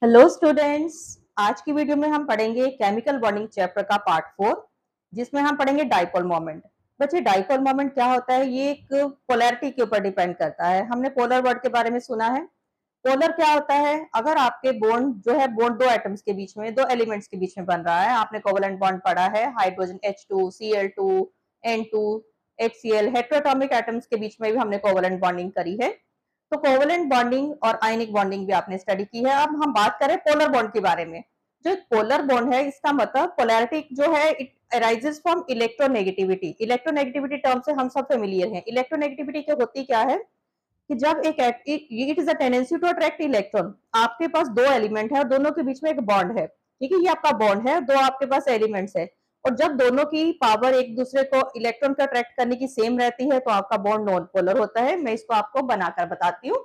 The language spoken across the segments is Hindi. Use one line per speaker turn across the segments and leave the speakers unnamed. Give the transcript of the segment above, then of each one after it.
Hello students. आज की वीडियो में हम पढ़ेंगे केमिकल बॉन्डिंग चैप्टर का पार्ट 4, जिसमें हम पढ़ेंगे डाइपोल मोमेंट। बच्चे, डाइपोल मोमेंट क्या होता है? ये एक पोलैरिटी के ऊपर डिपेंड करता है। हमने पोलर वर्ड के बारे में सुना है। पोलर क्या होता है? अगर आपके बॉन्ड जो है, बॉन्ड दो एटम्स के बीच में, दो एलिमेंट्स के बीच में बन रहा है। आपने कोवेलेंट बॉन्ड पढ़ा है, hydrogen H2 Cl2 N2 HCl। हेटेरोटॉमिक atoms के बीच में भी हमने कोवेलेंट बॉन्डिंग करी है। तो कोवेलेंट बॉन्डिंग और आयनिक बॉन्डिंग भी आपने स्टडी की है। अब हम बात करें पोलर बॉन्ड के बारे में। जो पोलर बॉन्ड है, इसका मतलब पोलैरिटी जो है it arises from electronegativity. Electronegativity term से हम सब फेमिलियर हैं। इलेक्ट्रोनेगेटिविटी क्या होती क्या है कि जब it is a tendency to attract electron. आपके पास दो एलिमेंट है और दोनों के बीच में एक बॉन्ड है। ठीक है, ये आपका बॉन्ड है, दो आपके पास एलिमेंट्स है, और जब दोनों की पावर एक दूसरे को इलेक्ट्रॉन को अट्रैक्ट करने की सेम रहती है तो आपका बॉन्ड नॉन पोलर होता है। मैं इसको आपको बनाकर बताती हूँ।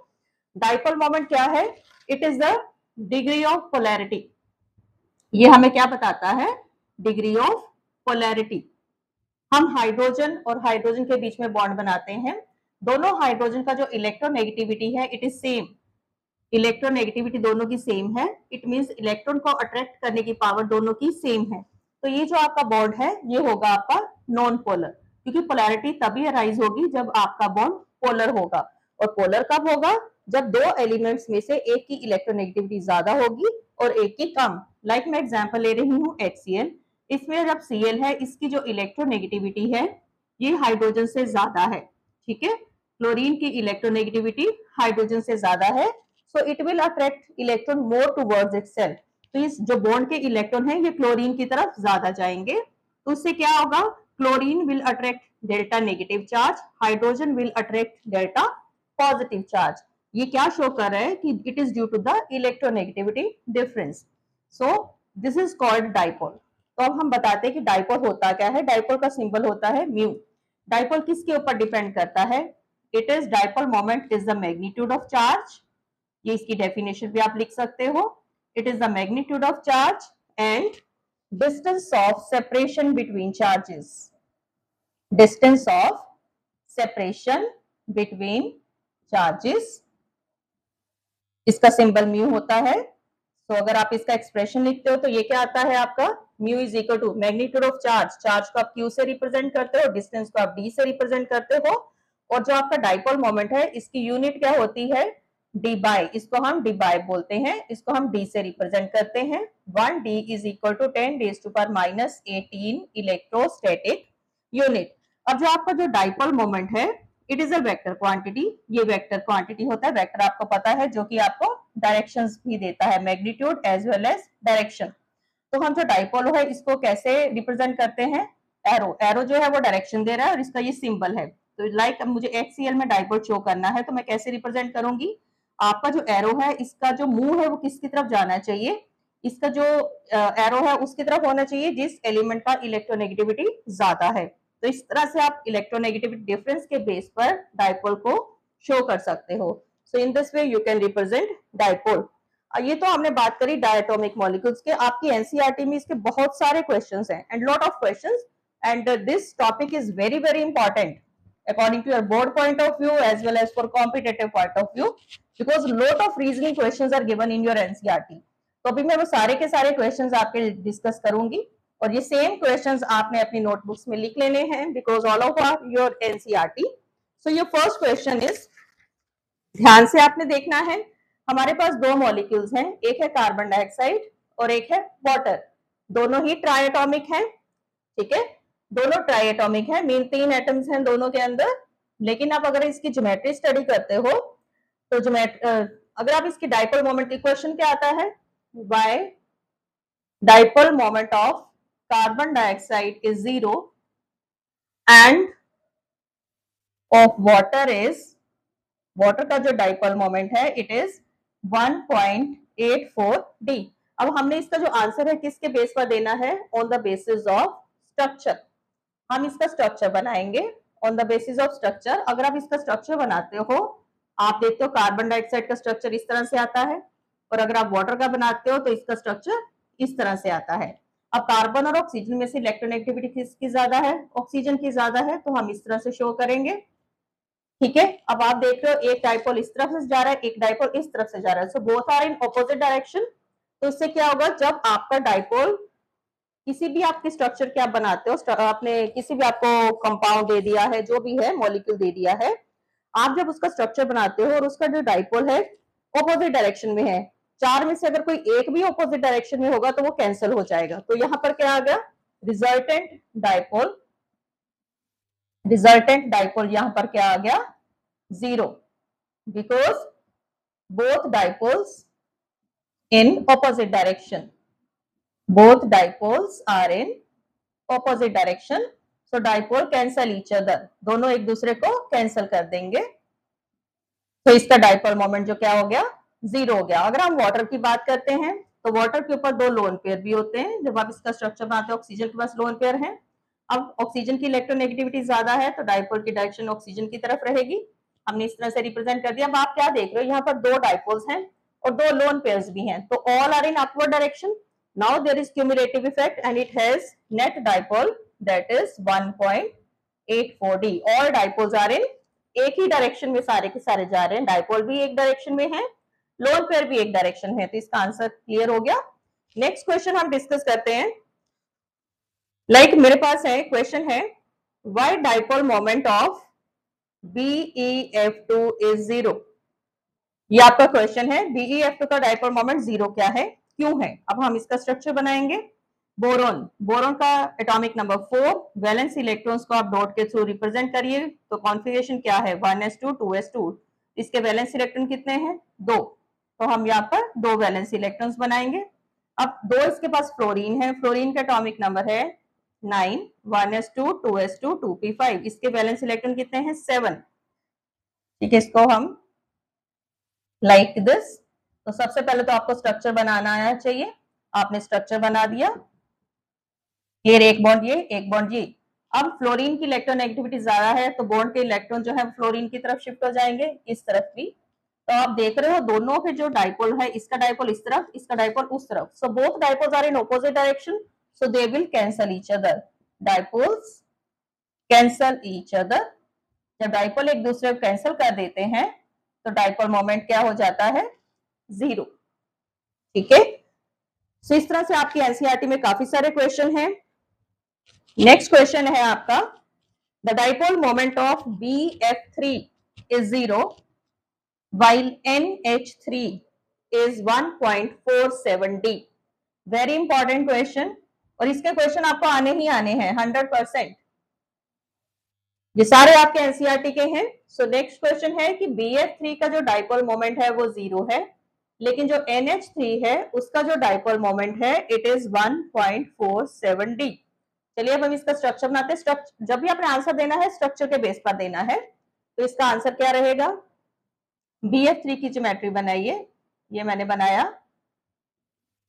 डाइपोल मोमेंट क्या है? It is the degree of polarity. ये हमें क्या बताता है? Degree of polarity. हम हाइड्रोजन और हाइड्रोजन के बीच में बॉन्ड बनाते हैं। दोनों हाइड्रोजन का जो इलेक्ट्रोनेगेटिविटी है इट इज सेम। इलेक्ट्रोनेगेटिविटी दोनों की सेम है। इट मींस इलेक्ट्रॉन को अट्रैक्ट करने की पावर दोनों की सेम है। तो ये जो आपका बॉन्ड है ये होगा आपका नॉन पोलर, क्योंकि पोलैरिटी तभी अराइज होगी जब आपका बॉन्ड पोलर होगा। और पोलर कब होगा? जब दो एलिमेंट्स में से एक की इलेक्ट्रोनेगेटिविटी ज्यादा होगी और एक की कम। लाइक मैं एग्जांपल ले रही हूँ HCl। इसमें जब Cl है, इसकी जो इलेक्ट्रोनेगेटिविटी है ये हाइड्रोजन से ज्यादा है। ठीक है, क्लोरीन की इलेक्ट्रोनेगेटिविटी हाइड्रोजन से ज्यादा है, so it will attract electron more towards itself. तो इस जो बॉन्ड के इलेक्ट्रॉन है ये क्लोरीन की तरफ ज्यादा जाएंगे। तो उससे क्या होगा? Chlorine will attract delta negative charge, hydrogen will attract delta positive charge. ये क्या शो कर रहा है कि it is due to the electronegativity difference. So this is called dipole. तो अब हम बताते हैं कि डाइपोल होता क्या है। डाइपोल का सिंबल होता है म्यू। डाइपोल किसके ऊपर डिपेंड करता है? It is dipole moment is the magnitude of charge. ये इसकी डेफिनेशन भी आप लिख सकते हो। It is the magnitude of charge and distance of separation between charges. Distance of separation between charges, इसका सिंबल म्यू होता है। तो अगर आप इसका एक्सप्रेशन लिखते हो तो ये क्या आता है आपका? Mu is equal to magnitude of charge. Charge को आप क्यू से रिप्रेजेंट करते हो, डिस्टेंस को आप डी से रिप्रेजेंट करते हो, और जो आपका डाइपोल मोमेंट है इसकी यूनिट क्या होती है? D by. इसको हम डी बाई बोलते हैं, इसको हम डी से रिप्रेजेंट करते हैं। 1D is equal to 10⁻⁻18 electrostatic unit. अब जो आपका जो डाइपोल मोमेंट है it is a vector quantity. ये वेक्टर क्वांटिटी होता है। वेक्टर आपको पता है जो कि आपको डायरेक्शंस भी देता है, magnitude as well as direction. तो हम जो डाइपोल है इसको कैसे रिप्रेजेंट करते हैं? एरो। एरो जो है वो डायरेक्शन दे रहा है और इसका ये सिंबल है। तो लाइक अब मुझे HCl में डाइपोल शो करना है तो मैं कैसे रिप्रेजेंट करूंगी? आपका जो एरो है इसका जो मुंह है वो किसकी तरफ जाना चाहिए? इसका जो एरो है उसकी तरफ होना चाहिए जिस एलिमेंट का इलेक्ट्रोनेगेटिविटी ज्यादा है। तो इस तरह से आप इलेक्ट्रोनेगेटिविटी डिफरेंस के बेस पर डाइपोल को शो कर सकते हो। So in this way you can represent dipole. ये तो हमने बात करी डायटोमिक मॉलिक्यूल्स के। आपकी एनसीईआरटी में इसके बहुत सारे क्वेश्चंस हैं and lot of questions, and this topic is very very important according to your board point of view as well as for competitive point of view, because lot of reasoning questions are given in your NCERT। तो अभी मैं वो सारे के सारे क्वेश्चंस आपके डिस्कस करूंगी और ये सेम क्वेश्चंस आपने अपनी नोटबुक्स में लिख लेने हैं because all of are your NCERT. So your first question is, ध्यान से आपने देखना है। हमारे पास दो मॉलिक्यूल्स हैं, एक है कार्बन डाइऑक्साइड और एक है वाटर। दोनों ही ट्राइएटॉमिक हैं। ठीक है, दोनों ट्राइएटॉमिक है, मीन 3 एटम्स हैं दोनों के अंदर। लेकिन आप अगर इसकी ज्योमेट्री स्टडी करते हो तो अगर आप इसकी डाइपोल मोमेंट, इक्वेशन क्या आता है? Bye dipole moment of carbon dioxide is 0 end of water is, water का जो डाइपोल मोमेंट है इट इज 1.84 डी। अब हमने इसका जो आंसर है किसके बेस पर देना है? On the basis of structure. हम इसका स्ट्रक्चर बनाएंगे on the basis of structure. अगर आप इसका स्ट्रक्चर बनाते हो, आप देखते हो कार्बन डाइऑक्साइड का स्ट्रक्चर इस तरह से आता है, और अगर आप वाटर का बनाते हो तो इसका स्ट्रक्चर इस तरह से आता है। अब कार्बन और ऑक्सीजन में से इलेक्ट्रोनेगेटिविटी किसकी ज्यादा है? ऑक्सीजन की ज्यादा है, तो हम इस तरह से शो करेंगे। ठीक है, अब आप देख रहे हो एक डाइपोल इस तरफ से जा रहा है, एक डाइपोल इस तरफ से जा रहा है, so both are in opposite direction. तो इससे क्या होगा, जब आपका डाइपोल किसी भी आपके स्ट्रक्चर के आप बनाते हो, आपने किसी भी आपको कंपाउंड दे दिया है, जो भी है मॉलिक्यूल दे दिया है, आप जब उसका स्ट्रक्चर बनाते हो और उसका जो डाइपोल है ऑपोजिट डायरेक्शन में है, चार में से अगर कोई एक भी ऑपोजिट डायरेक्शन में होगा तो वो कैंसिल हो जाएगा। तो यहाँ पर क्या आ गया, रिजल्टेंट डाइपोल, रिजल्टेंट डाइपोल यहाँ पर क्या आ गया, 0, because both dipoles in opposite direction, both dipoles are in opposite direction, so dipole cancel each other, दोनों एक दूसरे को कैंसिल कर देंगे, तो इसका डाइपोल मोमेंट जो क्या हो गया, 0 हो गया। अगर हम वाटर की बात करते हैं तो वाटर के ऊपर 2 लोन पेयर भी होते हैं, जब आप इसका स्ट्रक्चर बनाते हैं ऑक्सीजन के पास लोन पेयर है, अब ऑक्सीजन की इलेक्ट्रोनेगेटिविटी ज्यादा है तो डाइपोल की डायरेक्शन ऑक्सीजन की तरफ रहेगी, हमने इस तरह से रिप्रेजेंट कर दिया। अब आप क्या देख रहे हो, यहाँ पर 2 डाइपोल्स हैं और 2 लोन पेयर्स भी हैं, तो all are in upward direction. Now there is cumulative effect and it has net dipole that is 1.84d. All dipoles are in एक ही डायरेक्शन में सारे के सारे जा रहे हैं, डाइपोल भी एक डायरेक्शन में है, लोन पेयर भी एक डायरेक्शन है, तो इसका आंसर क्लियर हो गया। नेक्स्ट क्वेश्चन हम डिस्कस करते हैं। मेरे पास है क्वेश्चन है, why dipole moment of BeF2 is 0। ये आपका क्वेश्चन है, BeF2 का डाइपोल मोमेंट 0 क्या है, क्यों है। अब हम इसका स्ट्रक्चर बनाएंगे। बोरोन, बोरोन का एटॉमिक नंबर 4, वैलेंस इलेक्ट्रॉन्स को आप डॉट के थ्रू रिप्रेजेंट करिए, तो कॉन्फ़िगरेशन क्या है, 1s2 2s2, इसके वैलेंस इलेक्ट्रॉन कितने हैं, 2, तो हम यहाँ पर 2 वैलेंस इलेक्ट्रॉन्स बनाएंगे। अब 2 इसके पास फ्लोरीन है, फ्लोरीन का एटॉमिक नंबर है 9, 1s2 2s2 2p5, इसके वैलेंस इलेक्ट्रॉन कितने हैं, 7, ठीक है, इसको हम लाइक दिस। तो सबसे पहले तो आपको स्ट्रक्चर बनाना आना चाहिए, आपने स्ट्रक्चर बना दिया, क्लियर, एक बॉन्ड ये, एक बॉन्ड ये। अब फ्लोरीन की इलेक्ट्रोनेगेटिविटी ज्यादा है तो बॉन्ड के इलेक्ट्रॉन जो है फ्लोरीन की तरफ शिफ्ट हो जाएंगे, इस तरफ भी। तो आप देख रहे हो दोनों के जो डाइपोल है, इसका डाइपोल इस तरफ, इसका डाइपोल उस तरफ, so both dipoles are in opposite direction, so they will cancel each other, dipoles cancel each other. जब डाइपोल एक दूसरे को कैंसिल कर देते हैं तो डाइपोल मोमेंट क्या हो जाता है, 0, ठीक है। सो इस तरह से आपकी एनसीईआरटी में काफी सारे क्वेश्चन हैं। नेक्स्ट क्वेश्चन है आपका, the dipole moment of BF3 is 0 while NH3 is 1.47d। Very important question, और इसके क्वेश्चन आपको आने ही आने हैं 100%, ये सारे आपके एनसीईआरटी के हैं। सो नेक्स्ट क्वेश्चन है कि BF3 का जो डाइपोल मोमेंट है वो 0 है, लेकिन जो NH3 है उसका जो डाइपोल मोमेंट है इट इज 1.47d। चलिए अब हम इसका स्ट्रक्चर बनाते हैं। स्ट्रक्चर जब भी आपने आंसर देना है स्ट्रक्चर के बेस पर देना है, तो इसका आंसर क्या रहेगा, BF3 की ज्योमेट्री बनाइए, ये मैंने बनाया,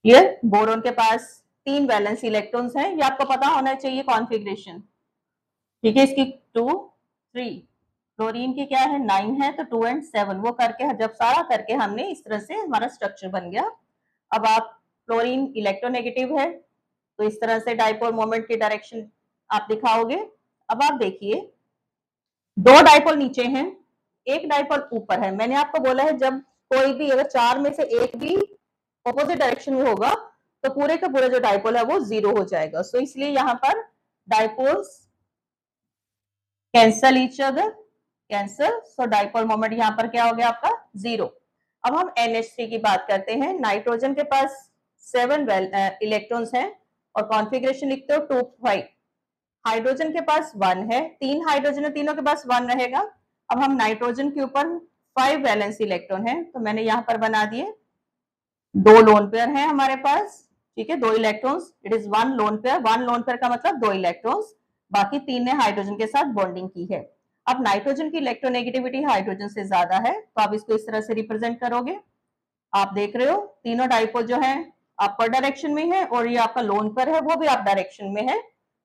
क्लियर। बोरोन के पास 3 वैलेंस इलेक्ट्रॉन्स हैं, ये आपको पता होना चाहिए कॉन्फ़िगरेशन, ठीक है। इसकी 2 3, फ्लोरीन की क्या है 9 है, तो 2 and 7 वो करके जब सारा करके हमने इस तरह से हमारा स्ट्रक्चर बन गया। अब आप फ्लोरीन इलेक्ट्रोनेगेटिव है तो इस तरह से डाइपोल मोमेंट की डायरेक्शन आप दिखाओगे। अब आप देखिए 2 डाइपोल नीचे हैं, एक डाइपोल ऊपर है। मैंने आपको बोला है जब कोई भी अगर 4 में से एक भी ऑपोजिट डायरेक्शन में होगा तो पूरे का पूरा जो डाइपोल है वो 0 हो जाएगा। सो इसलिए यहाँ पर dipoles cancel each other, cancel, so dipole moment यहाँ पर क्या हो गया आपका 0। अब हम NH3 की बात करते हैं। नाइट्रोजन के पास 7 इलेक्ट्रॉन्स हैं और कॉन्फ़िगरेशन लिखते हो 2 5, हाइड्रोजन के पास 1 है, 3 हाइड्रोजन है, तीनों के पास 1 रहेगा। अब हम नाइट्रोजन के ऊपर 5 वैलेंस इलेक्ट्रॉन है, तो मैंने यहाँ पर बना दिए 2 लोन पेयर है हमारे पास, ठीक है, 2 electrons, it is 1 lone pair, 1 lone pair का मतलब 2 इलेक्ट्रॉन्स, बाकी 3 ने हाइड्रोजन के साथ बॉन्डिंग की है। अब नाइट्रोजन की इलेक्ट्रोनेगेटिविटी हाइड्रोजन से ज्यादा है, तो आप इसको इस तरह से रिप्रेजेंट करोगे। आप देख रहे हो तीनों डाइपोल जो है अपर डायरेक्शन में है और ये आपका लोन पेयर है वो भी अप डायरेक्शन में है,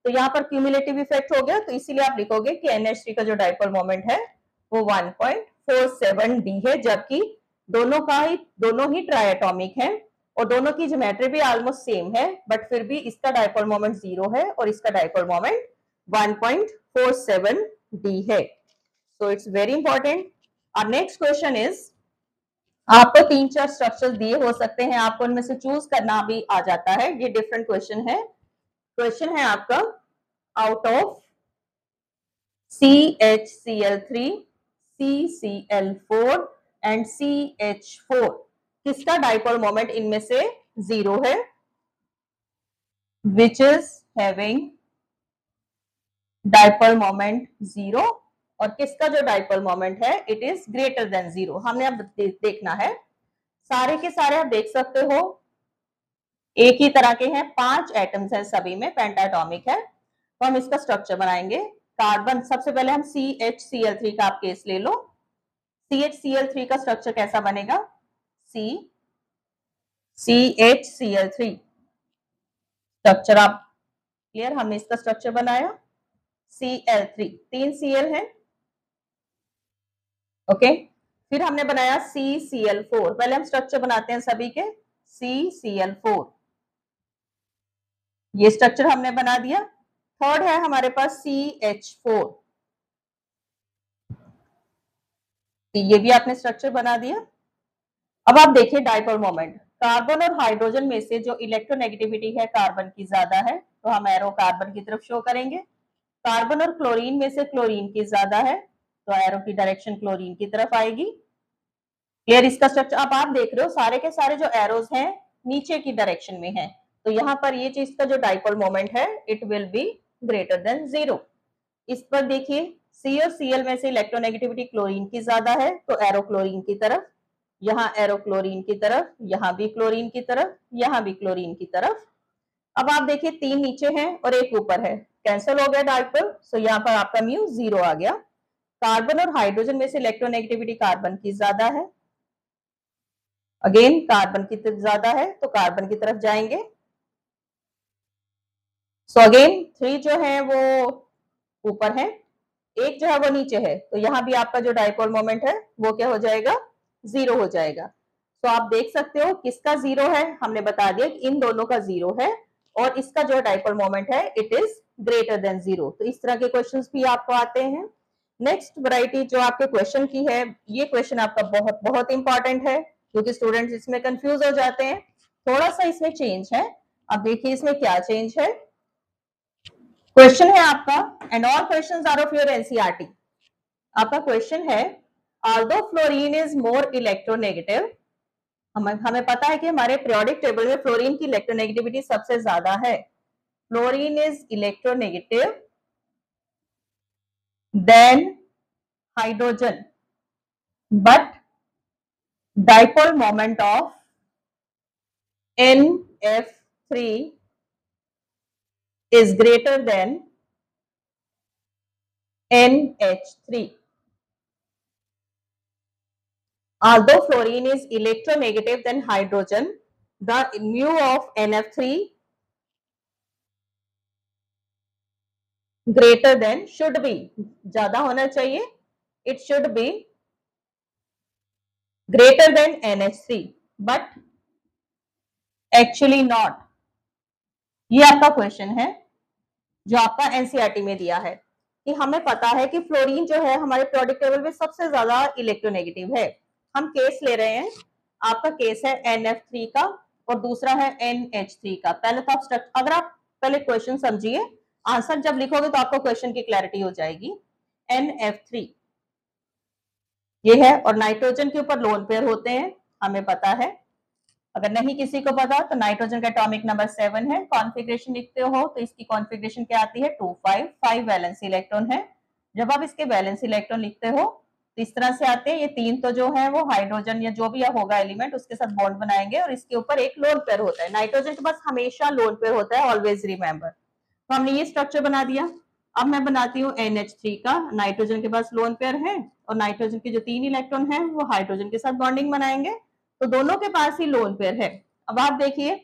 तो यहाँ पर क्यूमुलेटिव इफेक्ट हो गया, तो इसीलिए आप लिखोगे कि NH3 का जो डाइपोल मोमेंट है वो 1.47d है, जबकि दोनों ही ट्राइएटॉमिक है और दोनों की ज्योमेट्री भी ऑलमोस्ट सेम है, बट फिर भी इसका डाइपोल मोमेंट 0 है और इसका डाइपोल मोमेंट 1.47d है। So it's very important. Our next question is, आपको 3-4 स्ट्रक्चर्स दिए हो सकते हैं, आपको उनमें से चूज करना भी आ जाता है। ये डिफरेंट क्वेश्चन है। क्वेश्चन है आपका, out of CHCl3, CCl4 and CH4 किसका डाइपोल मोमेंट इनमें से 0 है? Which is having dipole moment 0, और किसका जो डाइपोल मोमेंट है इट इज ग्रेटर देन 0। हमने अब देखना है। सारे के सारे आप देख सकते हो एक ही तरह के हैं, 5 एटम्स हैं, सभी में पेंटाटॉमिक है। तो हम इसका स्ट्रक्चर बनाएंगे। कार्बन, सबसे पहले हम CHCl3 का आप केस ले लो। CHCl3 का स्ट्रक्चर कैसा बनेगा? CHCl3 स्ट्रक्चर आप क्लियर, हमने इसका स्ट्रक्चर बनाया। Cl3, 3 Cl है, ओके। फिर हमने बनाया CCl4, पहले हम स्ट्रक्चर बनाते हैं सभी के। CCl4, ये स्ट्रक्चर हमने बना दिया। थर्ड है हमारे पास CH4, ये भी आपने स्ट्रक्चर बना दिया। अब आप देखिए डाइपोल मोमेंट, कार्बन और हाइड्रोजन में से जो इलेक्ट्रोनेगेटिविटी है कार्बन की ज्यादा है, तो हम एरो कार्बन की तरफ शो करेंगे। कार्बन और क्लोरीन में से क्लोरीन की ज्यादा है, तो एरो की डायरेक्शन क्लोरीन की तरफ आएगी। क्लियर इसका स्ट्रक्चर? अब आप देख रहे हो सारे के सारे जो एरोज हैं नीचे की डायरेक्शन में हैं, तो यहाँ पर ये चीज का जो डाइपोल मोमेंट है it will be greater then 0। इस पर देखिए सी और Cl में से इलेक्ट्रोनेगेटिविटी क्लोरीन की ज्यादा है, तो एरो क्लोरीन की तरफ, यहाँ एरो क्लोरीन की तरफ, यहाँ भी क्लोरीन की तरफ, यहाँ भी क्लोरीन की तरफ। अब आप देखिए 3 नीचे हैं और 1 ऊपर है, कैंसिल हो गया डाइपोल, सो यहाँ पर आपका म्यू 0 आ गया। कार्बन और हाइड्रोजन में से इलेक्ट्रोनेगेटिविटी कार्बन की ज्यादा है, अगेन कार्बन की तरफ ज्यादा है तो कार्बन की तरफ जाएंगे। सो अगेन 3 जो है वो ऊपर है, 1 जो है वो नीचे है, तो यहाँ भी आपका जो डाइपोल मोमेंट है वो क्या हो जाएगा? 0 हो जाएगा। तो आप देख सकते हो किसका 0 है, हमने बता दिया कि इन दोनों का 0 है, और इसका जो डाइपोल मोमेंट है इट इज ग्रेटर देन 0। तो इस तरह के क्वेश्चंस भी आपको आते हैं। नेक्स्ट वैरायटी जो आपके क्वेश्चन की है, ये क्वेश्चन आपका बहुत बहुत इंपॉर्टेंट है, क्योंकि स्टूडेंट्स इसमें कंफ्यूज हो जाते हैं। थोड़ा सा इसमें चेंज है, अब देखिए इसमें क्या चेंज है। क्वेश्चन है आपका, and all questions are of your NCERT. आपका क्वेश्चन है, although fluorine is more electronegative, हमें पता है कि हमारे पीरियोडिक टेबल में फ्लोरीन की इलेक्ट्रोनेगेटिविटी सबसे ज्यादा है। Fluorine is electronegative than hydrogen, but dipole moment of NF3 is greater than NH3. Although fluorine is electronegative than hydrogen, the mu of NF3 greater than should be, ज्यादा होना चाहिए, it should be greater than NH3, but actually not। ये आपका क्वेश्चन है जो आपका एनसीईआरटी में दिया है, कि हमें पता है कि फ्लोरीन जो है हमारे पीरियोडिक टेबल में सबसे ज्यादा इलेक्ट्रोनेगेटिव है। हम केस ले रहे हैं, आपका केस है NF3 का और दूसरा है NH3 का। पहले तो आप अगर आप पहले क्वेश्चन समझिए, आंसर जब लिखोगे तो आपको क्वेश्चन की क्लैरिटी हो जाएगी। NF3 ये है, और नाइट्रोजन के ऊपर लोन पेयर होते हैं, हमें पता है। अगर नहीं किसी को पता तो नाइट्रोजन का एटॉमिक नंबर 7 है। कॉन्फ़िगरेशन लिखते हो तो इसकी कॉन्फ़िगरेशन क्या आती है? 2-5 वैलेंसी इलेक्ट्रॉन है। जब आप इसके वैलेंसी इलेक्ट्रॉन लिखते हो तो इस तरह से आते हैं, ये 3 तो जो है वो हाइड्रोजन या जो भी होगा एलिमेंट उसके साथ बॉन्ड बनाएंगे, और इसके ऊपर एक लोन पेयर होता है। नाइट्रोजन के पास हमेशा लोन पेयर होता है, ऑलवेज रिमेंबर। तो हमने ये स्ट्रक्चर बना दिया। अब मैं बनाती हूँ NH3 का, नाइट्रोजन के पास लोन पेयर है और नाइट्रोजन के जो 3 इलेक्ट्रॉन है वो हाइड्रोजन के साथ बॉन्डिंग बनाएंगे, तो दोनों के पास ही लोन पेयर है। अब आप देखिए,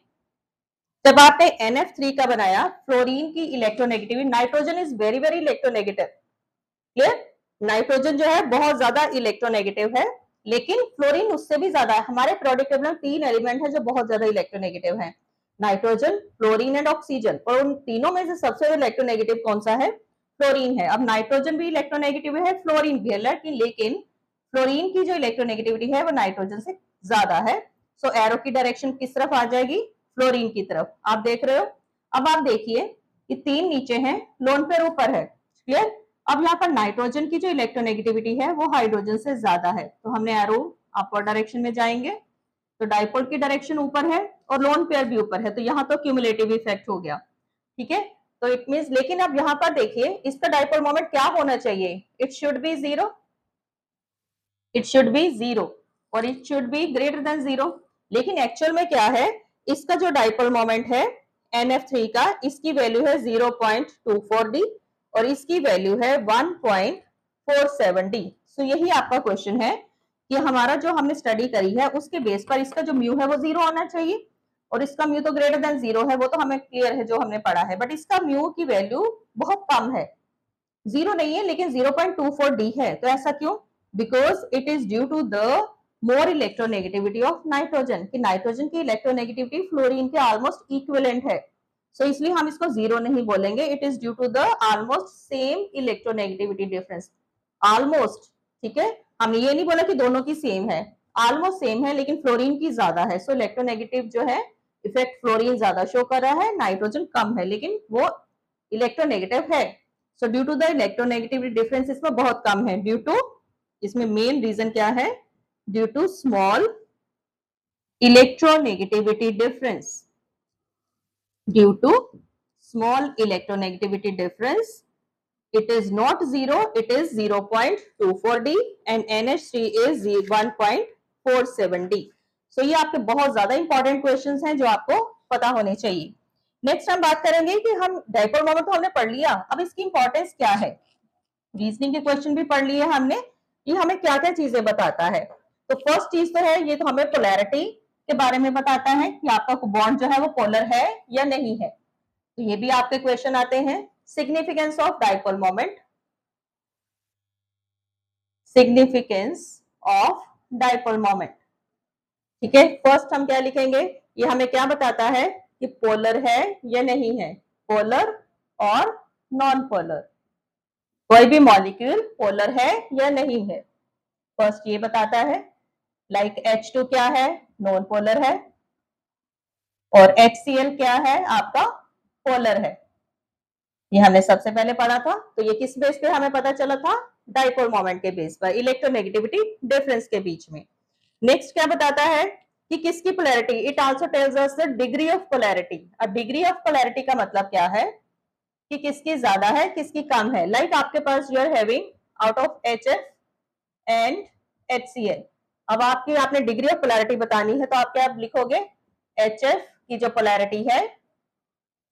जब आपने NF3 का बनाया, फ्लोरीन की electronegativity, nitrogen is very very electronegative, clear? Nitrogen जो है बहुत ज्यादा इलेक्ट्रोनेगेटिव है, लेकिन फ्लोरीन उससे भी ज्यादा है। हमारे पीरियोडिक टेबल में 3 एलिमेंट है जो बहुत ज्यादा इलेक्ट्रोनेगेटिव है, नाइट्रोजन, फ्लोरीन एंड ऑक्सीजन, और उन तीनों में से सबसे ज्यादा इलेक्ट्रोनेगेटिव कौन सा है? फ्लोरीन है। अब नाइट्रोजन भी इलेक्ट्रोनेगेटिव है, फ्लोरीन भी है, लेकिन फ्लोरीन की जो इलेक्ट्रोनेगेटिविटी है वो नाइट्रोजन से ज्यादा है, सो एरो की डायरेक्शन किस तरफ आ जाएगी, फ्लोरीन की तरफ। आप देख रहे हो। अब आप देखिए कि 3 नीचे हैं, लोन पेयर ऊपर है, क्लियर। अब यहाँ पर नाइट्रोजन की जो इलेक्ट्रोनेगेटिविटी है वो हाइड्रोजन से ज्यादा है, तो हमने एरो अपर डायरेक्शन में जाएंगे, तो डाइपोल की डायरेक्शन ऊपर है और लोन पेयर भी ऊपर है, तो यहाँ तो क्यूमुलेटिव इफेक्ट हो गया, ठीक है। तो इट मींस, लेकिन अब यहाँ पर देखिए इसका डाइपोल मोमेंट क्या होना चाहिए, it should be zero, it should be zero, और it should be greater than zero. लेकिन एक्चुअल में क्या है, इसका जो डाइपोल मोमेंट है NF3 का, इसकी वैल्यू है 0.24d और इसकी वैल्यू है 1.47d। सो यही आपका क्वेश्चन है कि हमारा जो हमने स्टडी करी है उसके बेस पर इसका जो म्यू है वो जीरो होना चाहिए, और इसका म्यू तो ग्रेटर देन जीरो है, वो तो हमें क्लियर है जो हमने पढ़ा है, बट इसका म्यू की वैल्यू बहुत कम है, जीरो नहीं है लेकिन 0.24d है। तो ऐसा क्यों, because it is due to the more electronegativity of nitrogen, कि नाइट्रोजन की इलेक्ट्रोनेगेटिविटी फ्लोरीन के ऑलमोस्ट इक्विवेलेंट है, सो इसलिए हम इसको जीरो नहीं बोलेंगे, it is due to the almost same electronegativity difference, almost, ठीक है। हमने ये नहीं बोला कि दोनों की सेम है, ऑलमोस्ट सेम है, लेकिन फ्लोरीन की ज्यादा है, सो इलेक्ट्रोनेगेटिव जो है इफेक्ट फ्लोरीन ज्यादा शो कर रहा है, नाइट्रोजन कम है, लेकिन वो इलेक्ट्रोनेगेटिव है। So due to the electronegativity difference इसमें बहुत कम है, ड्यू टू, इसमें मेन रीजन क्या है, due to small electronegativity difference, due to small electronegativity difference, it is not zero, it is 0.24d and NH3 is 1.47d। so ये आपके बहुत ज्यादा इंपॉर्टेंट क्वेश्चंस हैं जो आपको पता होने चाहिए। नेक्स्ट हम बात करेंगे कि हम डाइपोल मोमेंट तो हमने पढ़ लिया, अब इसकी इंपॉर्टेंस क्या है, रीजनिंग के क्वेश्चन भी पढ़ लिए हमने, ये हमें क्या क्या चीजें बताता है। तो फर्स्ट चीज तो है, ये तो हमें पोलैरिटी के बारे में बताता है कि आपका बॉन्ड जो है वो पोलर है या नहीं है, तो ये भी आपके क्वेश्चन आते हैं। Significance of dipole moment, significance of dipole moment, ठीक है। फर्स्ट हम क्या लिखेंगे, ये हमें क्या बताता है कि पोलर है या नहीं है, पोलर और नॉन पोलर, कोई भी मॉलिक्यूल पोलर है या नहीं है, फर्स्ट ये बताता है। लाइक H2 क्या है, नॉन पोलर है, और HCl क्या है, आपका पोलर है, ये हमने सबसे पहले पढ़ा था। तो ये किस बेस पे हमें पता चला था, डाइपोल मोमेंट के बेस पर, इलेक्ट्रोनेगेटिविटी डिफरेंस के बीच में। नेक्स्ट क्या बताता है कि किसकी polarity, it also tells us the degree of polarity. अब डिग्री ऑफ पोलैरिटी का मतलब क्या है कि किसकी ज्यादा है किसकी कम है। लाइक आपके पास you are having out of HF and HCl, अब आपने डिग्री ऑफ पोलैरिटी बतानी है, तो आप क्या लिखोगे, HF की जो पोलैरिटी है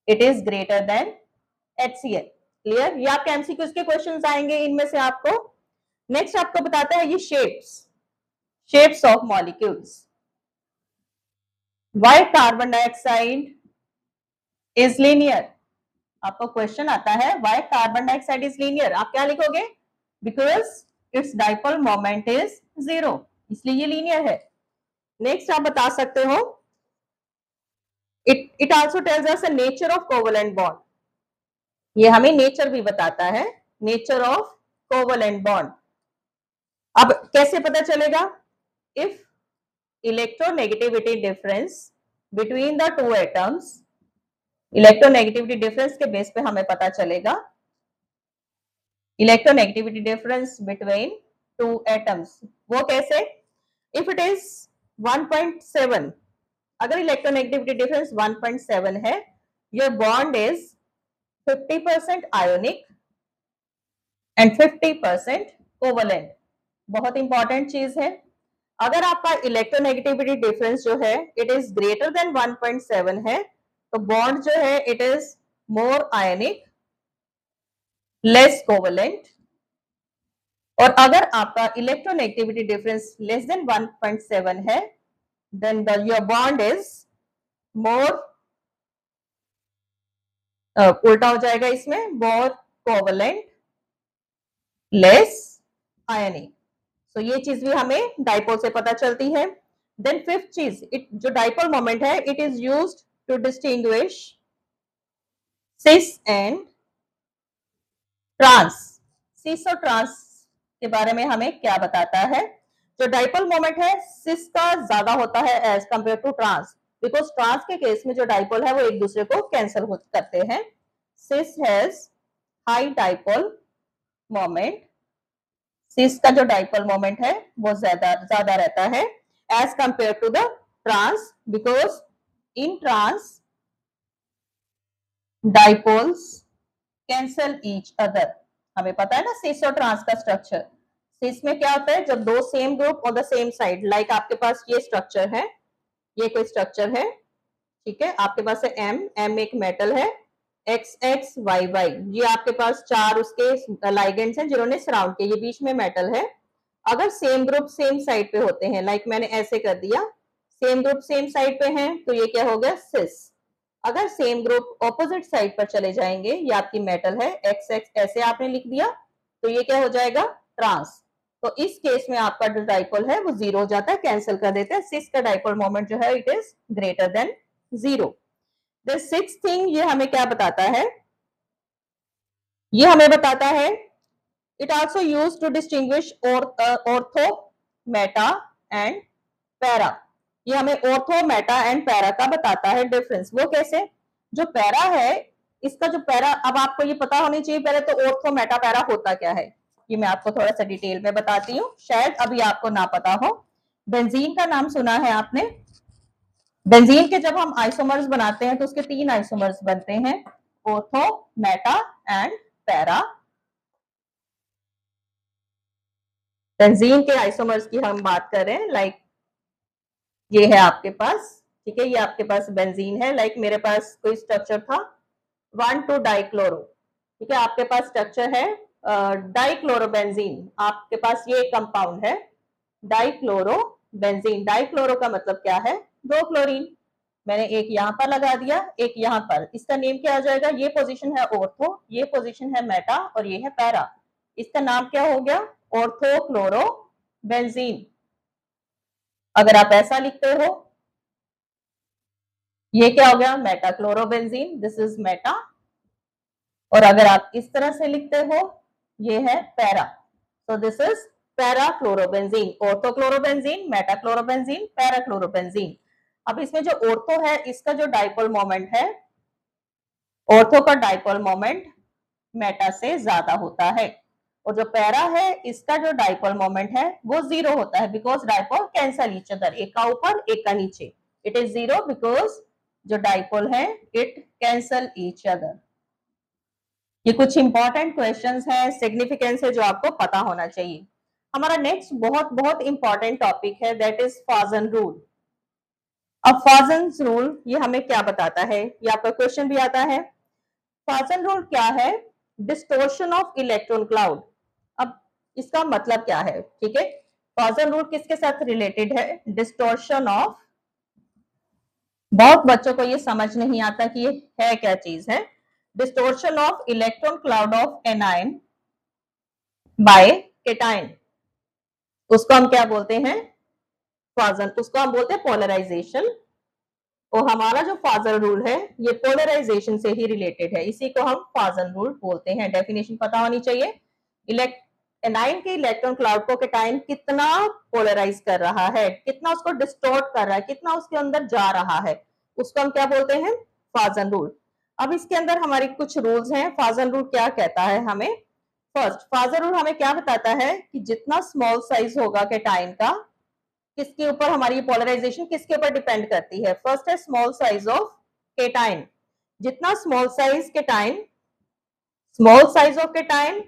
it is greater then HCl, clear. ये आपके एमसीक्यूज के क्वेश्चंस आएंगे इनमें से आपको। नेक्स्ट आपको बताता है ये shapes of molecules, why carbon dioxide is linear, आपको क्वेश्चन आता है why carbon dioxide is linear, आप क्या लिखोगे, because it's dipole moment is zero, इसलिए ये लीनियर है। नेक्स्ट आप बता सकते हो, it also tells us the nature of covalent bond, ये हमें नेचर भी बताता है, नेचर ऑफ कोवेलेंट बॉन्ड। अब कैसे पता चलेगा, if electronegativity difference between the two atoms, electronegativity difference के बेस पे हमें पता चलेगा, electronegativity difference between two atoms, वो कैसे, इफ इट इज 1.7, अगर इलेक्ट्रोनेगेटिविटी डिफरेंस 1.7 है, your bond is 50% ionic and 50% covalent. बहुत इंपॉर्टेंट चीज है, अगर आपका इलेक्ट्रोनेगेटिविटी डिफरेंस जो है इट इज ग्रेटर देन 1.7 है, तो बॉन्ड जो है it is more ionic less covalent, और अगर आपका इलेक्ट्रोनेगेटिविटी डिफरेंस लेस देन 1.7 है, then your bond is more, उल्टा हो जाएगा इसमें, मोर कोवेलेंट लेस आयनिक। तो ये चीज भी हमें डाइपोल से पता चलती है। देन फिफ्थ चीज, जो डाइपोल मोमेंट है it is used to distinguish cis and trans. Cis और ट्रांस के बारे में हमें क्या बताता है, जो डाइपोल मोमेंट है सिस का ज्यादा होता है as compare to trans, because trans के केस में जो डाइपोल है वो एक दूसरे को कैंसिल करते हैं। Cis has high dipole moment, cis का जो डाइपोल मोमेंट है वो ज्यादा रहता है as compare to the trans, because in trans dipoles cancel each other. हमें पता है ना सिस और ट्रांस का स्ट्रक्चर। सिस में क्या होता है, जब दो same group on the same side, like आपके पास ये स्ट्रक्चर है, ये कोई स्ट्रक्चर है, ठीक है, आपके पास है एम एक मेटल है, एक्स एक्स वाई वाई, ये आपके पास चार उसके लाइगेंड्स हैं जिन्होंने सराउंड किया, ये बीच में मेटल है। अगर सेम ग्रुप सेम साइड पे होते हैं, लाइक मैंने ऐसे कर दिया, सेम ग्रुप सेम साइड पे हैं, तो ये क्या हो गया सिस। अगर सेम ग्रुप ऑपोजिट साइड पर चले जाएंगे, ये आपकी मेटल है, एक्स एक्स ऐसे आपने लिख दिया, तो ये क्या हो जाएगा ट्रांस। तो इस केस में आपका जो डाइपोल है वो जीरो हो जाता है, कैंसिल कर देते हैं। सिस का डाइपोल मोमेंट जो है it is greater than zero. The sixth thing, ये हमें क्या बताता है, ये हमें बताता है it also used to distinguish ortho, meta and para. ये हमें ऑर्थो, मेटा एंड पैरा का बताता है डिफरेंस। वो कैसे, जो पैरा है, इसका जो पैरा, अब आपको ये पता होनी चाहिए पहले तो ऑर्थो, मेटा, पैरा होता क्या है, ये मैं आपको थोड़ा सा डिटेल में बताती हूँ, शायद अभी आपको ना पता हो। बेंजीन का नाम सुना है आपने। बेंजीन के जब हम आइसोमर्स बनाते हैं तो उसके तीन आइसोमर्स बनते हैं, ortho, meta and para. Benzene के आइसोमर्स की हम बात करें, लाइक ये है आपके पास, ठीक है, ये आपके पास बेंजीन है, लाइक मेरे पास कोई स्ट्रक्चर था 1,2 डाइक्लोरो, ठीक है, आपके पास स्ट्रक्चर है डाइक्लोरोबेंजीन, आपके पास ये कंपाउंड है डाइक्लोरो बेंजीन। डाइक्लोरो का मतलब क्या है, दो क्लोरीन। मैंने एक यहाँ पर लगा दिया, एक यहाँ पर, इसका नेम क्या आ जाएगा, ये पोजीशन है ऑर्थो, ये पोजीशन है मेटा और ये है पैरा, इसका नाम क्या हो गया ऑर्थो क्लोरो बेंजीन। अगर आप ऐसा लिखते हो, ये क्या हो गया Meta chlorobenzene, this is Meta. और अगर आप इस तरह से लिखते हो, ये है para, so this is para chlorobenzene, ortho chlorobenzene, Meta chlorobenzene, para chlorobenzene. अब इसमें जो ऑर्थो है इसका जो डाइपोल मोमेंट है, ऑर्थो का डाइपोल मोमेंट मेटा से ज्यादा होता है, और जो पैरा है इसका जो डाइपोल मोमेंट है वो जीरो होता है, because dipole cancel each other, एक का ऊपर एक का नीचे, इट इज जीरो बिकॉज जो डाइपोल है इट कैंसल ईच अदर। ये कुछ इंपॉर्टेंट क्वेश्चंस हैं, सिग्निफिकेंस है जो आपको पता होना चाहिए। हमारा नेक्स्ट बहुत बहुत इंपॉर्टेंट टॉपिक है, दैट इज फॉजन रूल। अब फॉजन रूल ये हमें क्या बताता है, ये आपका क्वेश्चन भी आता है। फॉजन रूल क्या है, डिस्टोर्शन ऑफ इलेक्ट्रॉन क्लाउड। अब इसका मतलब क्या है, ठीक है, फॉजन रूल किसके साथ रिलेटेड है, डिस्टोर्शन ऑफ, बहुत बच्चों को ये समझ नहीं आता कि ये है क्या चीज है, distortion of electron cloud of anion by cation, उसको हम क्या बोलते हैं फॉजन, उसको हम बोलते हैं पोलराइजेशन। और हमारा जो फॉजन रूल है ये पोलराइजेशन से ही रिलेटेड है, इसी को हम फॉजन रूल बोलते हैं। डेफिनेशन पता होनी चाहिए, एनाइन के इलेक्ट्रॉन क्लाउड को केटाइन कितना पोलराइज कर रहा है, कितना उसको डिस्टोर्ट कर रहा है, कितना उसके अंदर जा रहा है, उसको हम क्या बोलते हैं फॉजन रूल। अब इसके अंदर हमारे कुछ रूल्स हैं। फॉजन रूल क्या कहता है हमें, फर्स्ट फॉजन रूल हमें क्या बताता है कि जितना स्मॉल साइज होगा केटाइन का, किसके ऊपर हमारी पोलराइजेशन किसके ऊपर डिपेंड करती है, फर्स्ट है स्मॉल साइज ऑफ केटाइन, जितना small size cation, small size of cation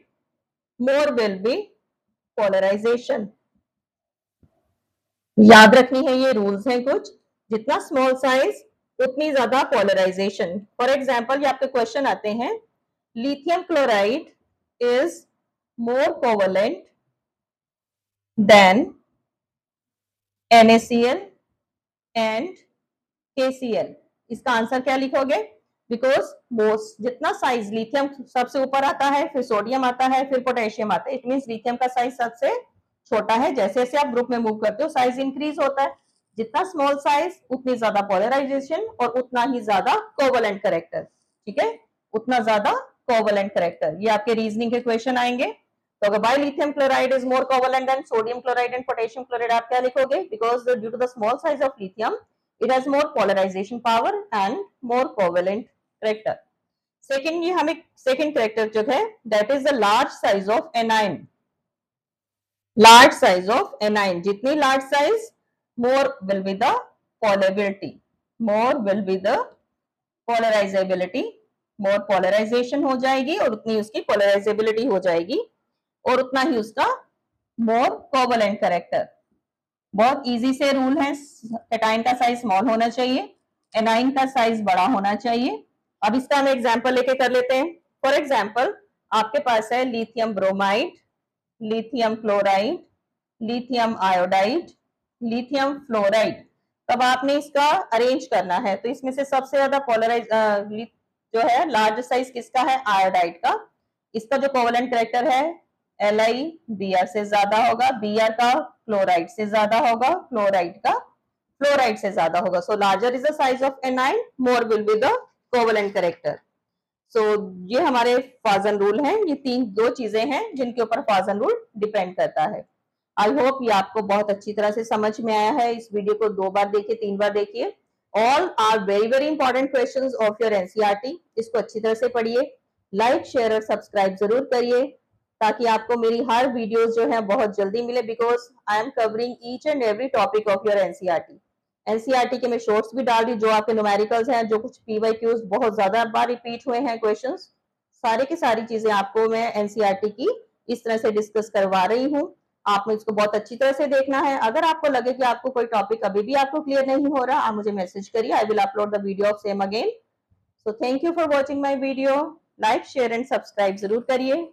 more will be polarization. याद रखनी है, ये रूल्स हैं कुछ, जितना स्मॉल साइज उतनी ज्यादा पोलराइजेशन। फॉर एग्जांपल ये आपके क्वेश्चन आते हैं, lithium chloride is more covalent than NaCl and KCl, इसका आंसर क्या लिखोगे, बिकॉज मोस्ट, जितना साइज लिथियम सबसे ऊपर आता है, फिर सोडियम आता है, फिर पोटेशियम आता है, इट मींस लिथियम का साइज सबसे छोटा है। जैसे जैसे आप ग्रुप में मूव करते हो साइज इंक्रीज होता है, जितना स्मॉल साइज उतनी ज्यादा पोलराइजेशन और उतना ही ज्यादा कोवेलेंट कैरेक्टर, ठीक है, उतना ज्यादा कोवेलेंट कैरेक्टर। ये आपके रीजनिंग के क्वेश्चन आएंगे। तो अगर why lithium chloride is more covalent than sodium chloride and potassium chloride, आप क्या लिखोगे? Because due to the small size of lithium it has more polarization power and more covalent character. Second, ये हमें second character जो है that is the large size of anion. Large size of anion, जितनी large size more will be the polability, more will be the polarizability, more polarization हो जाएगी और उतनी उसकी polarizability हो जाएगी और उतना ही उसका more covalent character. बहुत इजी से रूल है, कैटाइन का साइज स्मॉल होना चाहिए, एनाइन का साइज बड़ा होना चाहिए। अब इसका हम एग्जांपल लेके कर लेते हैं। फॉर एग्जांपल आपके पास है lithium bromide, lithium chloride, lithium iodide, lithium fluoride. तब आपने इसका अरेंज करना है, तो इसमें से सबसे ज्यादा पोलराइज जो है लार्ज साइज किसका है? आयोडाइड का। इसका जो कोवेलेंट कैरेक्टर है Li Br से ज्यादा होगा, Br का क्लोराइड से ज्यादा होगा, क्लोराइड का फ्लोराइड से ज्यादा होगा। So larger is the size of anion, more will be the covalent character. So ये हमारे फाजन रूल हैं। ये दो चीजें हैं जिनके ऊपर फाजन रूल डिपेंड करता है। आई होप ये आपको बहुत अच्छी तरह से समझ में आया है। इस वीडियो को 2 बार देखिए, 3 बार देखिए। All are very very important questions of your NCERT. इसको अच्छी तरह से पढ़िए, लाइक शेयर और सब्सक्राइब जरूर करिए ताकि आपको मेरी हर वीडियोस जो है बहुत जल्दी मिले, because I am covering each and every topic of your NCERT. NCERT के मैं शॉर्ट्स भी डाल दी, जो आपके न्यूमेरिकल्स हैं, जो कुछ पीवाईक्यूज बहुत ज्यादा बार रिपीट हुए हैं क्वेश्चंस, सारे की सारी चीजें आपको मैं एनसीईआरटी की इस तरह से डिस्कस करवा रही हूँ। आपने इसको बहुत अच्छी तरह से देखना है। अगर आपको लगे कि आपको कोई टॉपिक अभी भी आपको क्लियर नहीं हो रहा, आप मुझे मैसेज करिए, I will upload the video of same again. So thank you for watching my video. Like share and subscribe जरूर करिए।